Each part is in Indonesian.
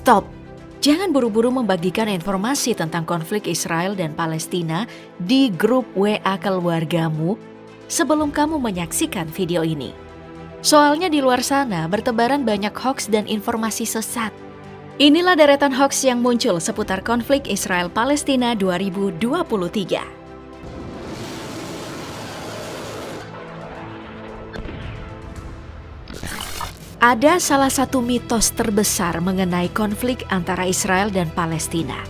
Stop! Jangan buru-buru membagikan informasi tentang konflik Israel dan Palestina di grup WA keluargamu sebelum kamu menyaksikan video ini. Soalnya di luar sana bertebaran banyak hoaks dan informasi sesat. Inilah deretan hoaks yang muncul seputar konflik Israel-Palestina 2023. Ada salah satu mitos terbesar mengenai konflik antara Israel dan Palestina.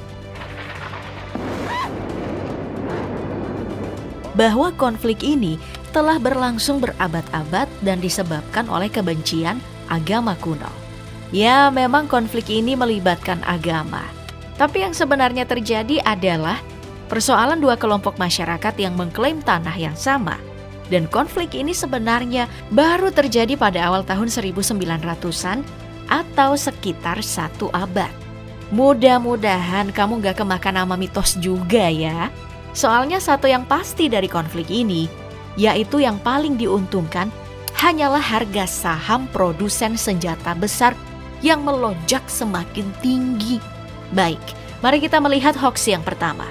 Bahwa konflik ini telah berlangsung berabad-abad dan disebabkan oleh kebencian agama kuno. Ya, memang konflik ini melibatkan agama. Tapi yang sebenarnya terjadi adalah persoalan dua kelompok masyarakat yang mengklaim tanah yang sama. Dan konflik ini sebenarnya baru terjadi pada awal tahun 1900-an atau sekitar 1 abad. Mudah-mudahan kamu gak kemakan sama mitos juga ya. Soalnya satu yang pasti dari konflik ini, yaitu yang paling diuntungkan hanyalah harga saham produsen senjata besar yang melonjak semakin tinggi. Baik, mari kita melihat hoax yang pertama.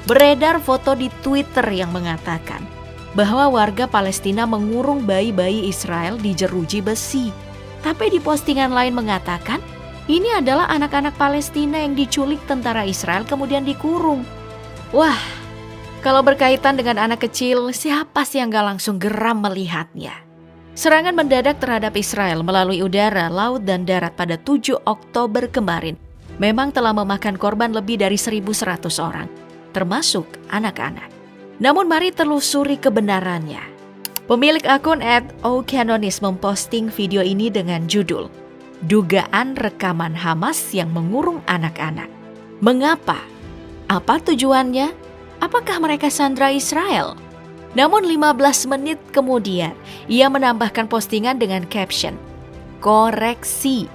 Beredar foto di Twitter yang mengatakan bahwa warga Palestina mengurung bayi-bayi Israel di jeruji besi. Tapi di postingan lain mengatakan, ini adalah anak-anak Palestina yang diculik tentara Israel kemudian dikurung. Wah, kalau berkaitan dengan anak kecil, siapa sih yang gak langsung geram melihatnya? Serangan mendadak terhadap Israel melalui udara, laut, dan darat pada 7 Oktober kemarin memang telah memakan korban lebih dari 1.100 orang, termasuk anak-anak. Namun mari telusuri kebenarannya. Pemilik akun @ocanonis memposting video ini dengan judul Dugaan Rekaman Hamas yang Mengurung Anak-anak. Mengapa? Apa tujuannya? Apakah mereka sandra Israel? Namun 15 menit kemudian, ia menambahkan postingan dengan caption, "Koreksi,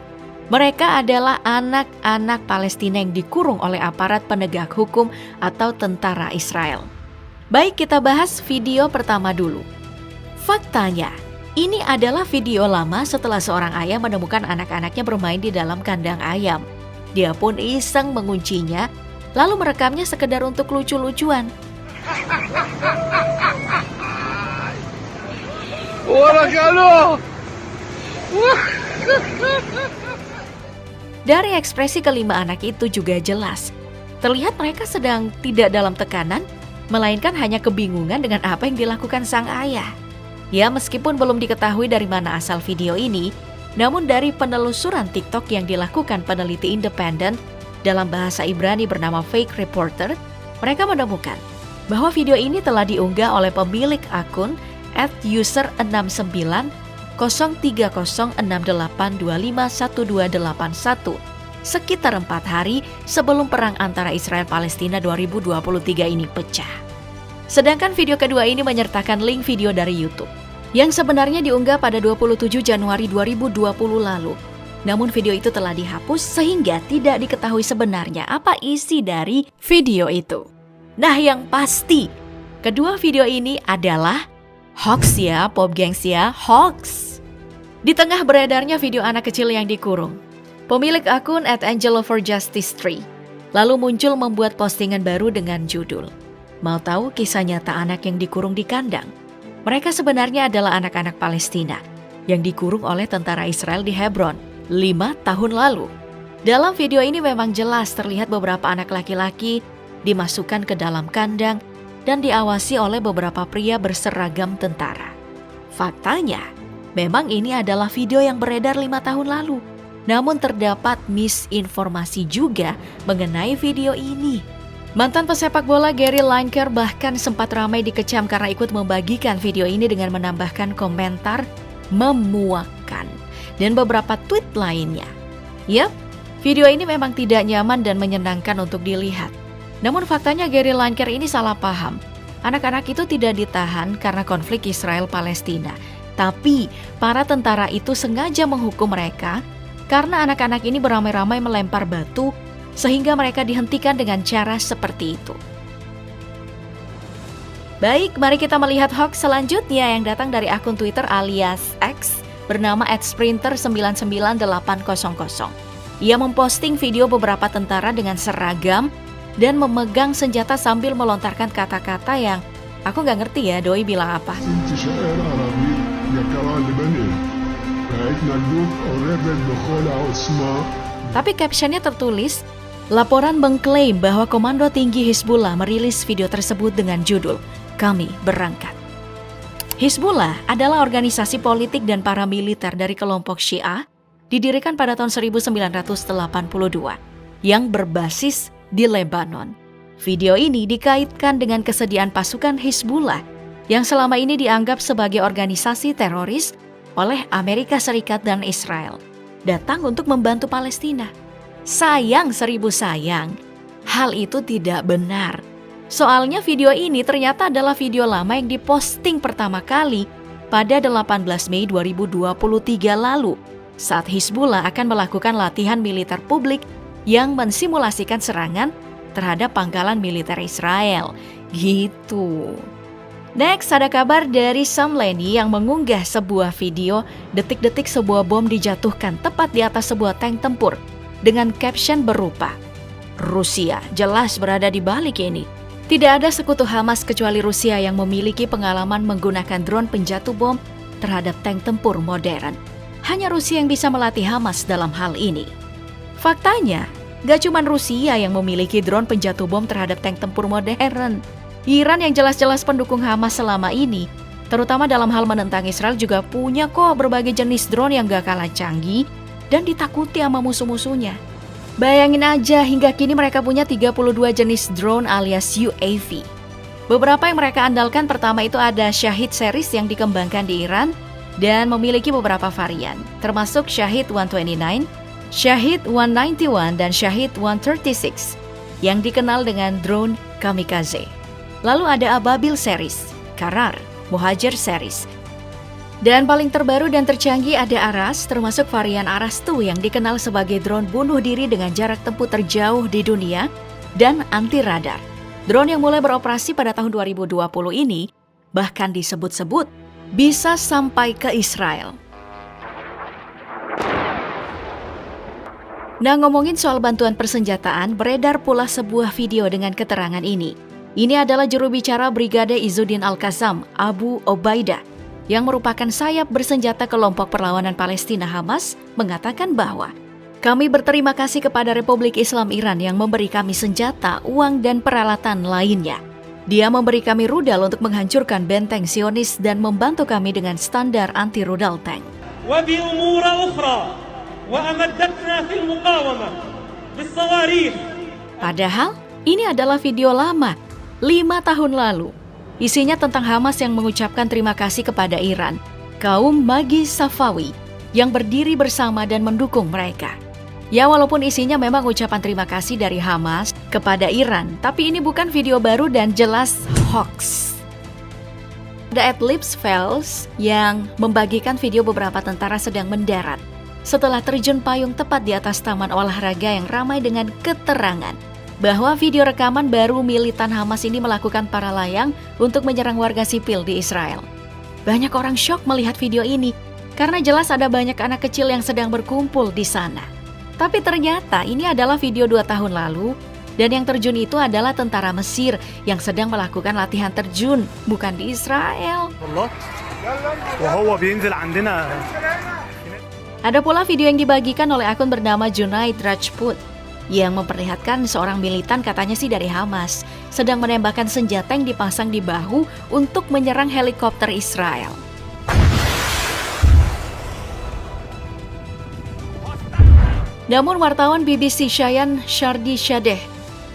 mereka adalah anak-anak Palestina yang dikurung oleh aparat penegak hukum atau tentara Israel." Baik, kita bahas video pertama dulu. Faktanya, ini adalah video lama setelah seorang ayah menemukan anak-anaknya bermain di dalam kandang ayam. Dia pun iseng menguncinya, lalu merekamnya sekedar untuk lucu-lucuan. Dari ekspresi kelima anak itu juga jelas, terlihat mereka sedang tidak dalam tekanan, melainkan hanya kebingungan dengan apa yang dilakukan sang ayah. Ya, meskipun belum diketahui dari mana asal video ini, namun dari penelusuran TikTok yang dilakukan peneliti independen dalam bahasa Ibrani bernama Fake Reporter, mereka menemukan bahwa video ini telah diunggah oleh pemilik akun @user6903068251281 sekitar 4 hari sebelum perang antara Israel-Palestina 2023 ini pecah. Sedangkan video kedua ini menyertakan link video dari YouTube yang sebenarnya diunggah pada 27 Januari 2020 lalu. Namun video itu telah dihapus sehingga tidak diketahui sebenarnya apa isi dari video itu. Nah, yang pasti, kedua video ini adalah hoax ya, Pop Gengs ya, hoax. Di tengah beredarnya video anak kecil yang dikurung, pemilik akun @AngeloForJustice3 lalu muncul membuat postingan baru dengan judul, "Mau tahu kisah nyata anak yang dikurung di kandang?" Mereka sebenarnya adalah anak-anak Palestina yang dikurung oleh tentara Israel di Hebron 5 tahun lalu. Dalam video ini memang jelas terlihat beberapa anak laki-laki dimasukkan ke dalam kandang dan diawasi oleh beberapa pria berseragam tentara. Faktanya, memang ini adalah video yang beredar 5 tahun lalu. Namun terdapat misinformasi juga mengenai video ini. Mantan pesepak bola Gary Lineker bahkan sempat ramai dikecam karena ikut membagikan video ini dengan menambahkan komentar memuakkan dan beberapa tweet lainnya. Yap, video ini memang tidak nyaman dan menyenangkan untuk dilihat. Namun faktanya Gary Lineker ini salah paham. Anak-anak itu tidak ditahan karena konflik Israel-Palestina, tapi para tentara itu sengaja menghukum mereka karena anak-anak ini beramai-ramai melempar batu sehingga mereka dihentikan dengan cara seperti itu. Baik, mari kita melihat hoax selanjutnya yang datang dari akun Twitter alias X bernama @sprinter99800 Ia memposting video beberapa tentara dengan seragam dan memegang senjata sambil melontarkan kata-kata yang aku nggak ngerti ya doi bilang apa. Tapi captionnya tertulis, laporan mengklaim bahwa Komando Tinggi Hizbullah merilis video tersebut dengan judul, "Kami berangkat." Hizbullah adalah organisasi politik dan paramiliter dari kelompok Syiah didirikan pada tahun 1982 yang berbasis di Lebanon. Video ini dikaitkan dengan kesediaan pasukan Hizbullah yang selama ini dianggap sebagai organisasi teroris oleh Amerika Serikat dan Israel, datang untuk membantu Palestina. Sayang seribu sayang, hal itu tidak benar. Soalnya video ini ternyata adalah video lama yang diposting pertama kali pada 18 Mei 2023 lalu, saat Hizbullah akan melakukan latihan militer publik yang mensimulasikan serangan terhadap pangkalan militer Israel. Gitu. Next, ada kabar dari Sam Leni yang mengunggah sebuah video detik-detik sebuah bom dijatuhkan tepat di atas sebuah tank tempur dengan caption berupa, "Rusia jelas berada di balik ini. Tidak ada sekutu Hamas kecuali Rusia yang memiliki pengalaman menggunakan drone penjatuh bom terhadap tank tempur modern. Hanya Rusia yang bisa melatih Hamas dalam hal ini." Faktanya, gak cuma Rusia yang memiliki drone penjatuh bom terhadap tank tempur modern. Iran yang jelas-jelas pendukung Hamas selama ini, terutama dalam hal menentang Israel, juga punya kok berbagai jenis drone yang gak kalah canggih dan ditakuti sama musuh-musuhnya. Bayangin aja, hingga kini mereka punya 32 jenis drone alias UAV. Beberapa yang mereka andalkan pertama itu ada Shahid series yang dikembangkan di Iran dan memiliki beberapa varian, termasuk Shahid 129, Shahid 191, dan Shahid 136 yang dikenal dengan drone kamikaze. Lalu ada Ababil series, Karar, Muhajir series. Dan paling terbaru dan tercanggih ada Aras, termasuk varian Aras 2 yang dikenal sebagai drone bunuh diri dengan jarak tempuh terjauh di dunia dan anti radar. Drone yang mulai beroperasi pada tahun 2020 ini bahkan disebut-sebut bisa sampai ke Israel. Nah, ngomongin soal bantuan persenjataan, beredar pula sebuah video dengan keterangan ini. Ini adalah juru bicara Brigade Izzuddin Al-Qassam, Abu Obaidah, yang merupakan sayap bersenjata kelompok perlawanan Palestina Hamas, mengatakan bahwa kami berterima kasih kepada Republik Islam Iran yang memberi kami senjata, uang, dan peralatan lainnya. Dia memberi kami rudal untuk menghancurkan benteng Zionis dan membantu kami dengan standar anti-rudal tank. Padahal, ini adalah video lama, 5 tahun lalu. Isinya tentang Hamas yang mengucapkan terima kasih kepada Iran, kaum Magi Safawi, yang berdiri bersama dan mendukung mereka. Ya, walaupun isinya memang ucapan terima kasih dari Hamas kepada Iran, tapi ini bukan video baru dan jelas hoax. Ada Adlibs Files yang membagikan video beberapa tentara sedang mendarat setelah terjun payung tepat di atas taman olahraga yang ramai dengan keterangan bahwa video rekaman baru militan Hamas ini melakukan para layang untuk menyerang warga sipil di Israel. Banyak orang syok melihat video ini karena jelas ada banyak anak kecil yang sedang berkumpul di sana. Tapi ternyata ini adalah video 2 tahun lalu dan yang terjun itu adalah tentara Mesir yang sedang melakukan latihan terjun, bukan di Israel. Ada pula video yang dibagikan oleh akun bernama Junaid Rajput yang memperlihatkan seorang militan, katanya sih dari Hamas, sedang menembakkan senjata yang dipasang di bahu untuk menyerang helikopter Israel. Namun wartawan BBC Shayan Shardi Shadeh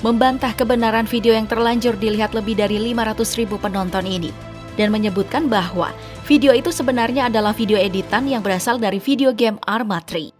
membantah kebenaran video yang terlanjur dilihat lebih dari 500.000 penonton ini dan menyebutkan bahwa video itu sebenarnya adalah video editan yang berasal dari video game Arma 3.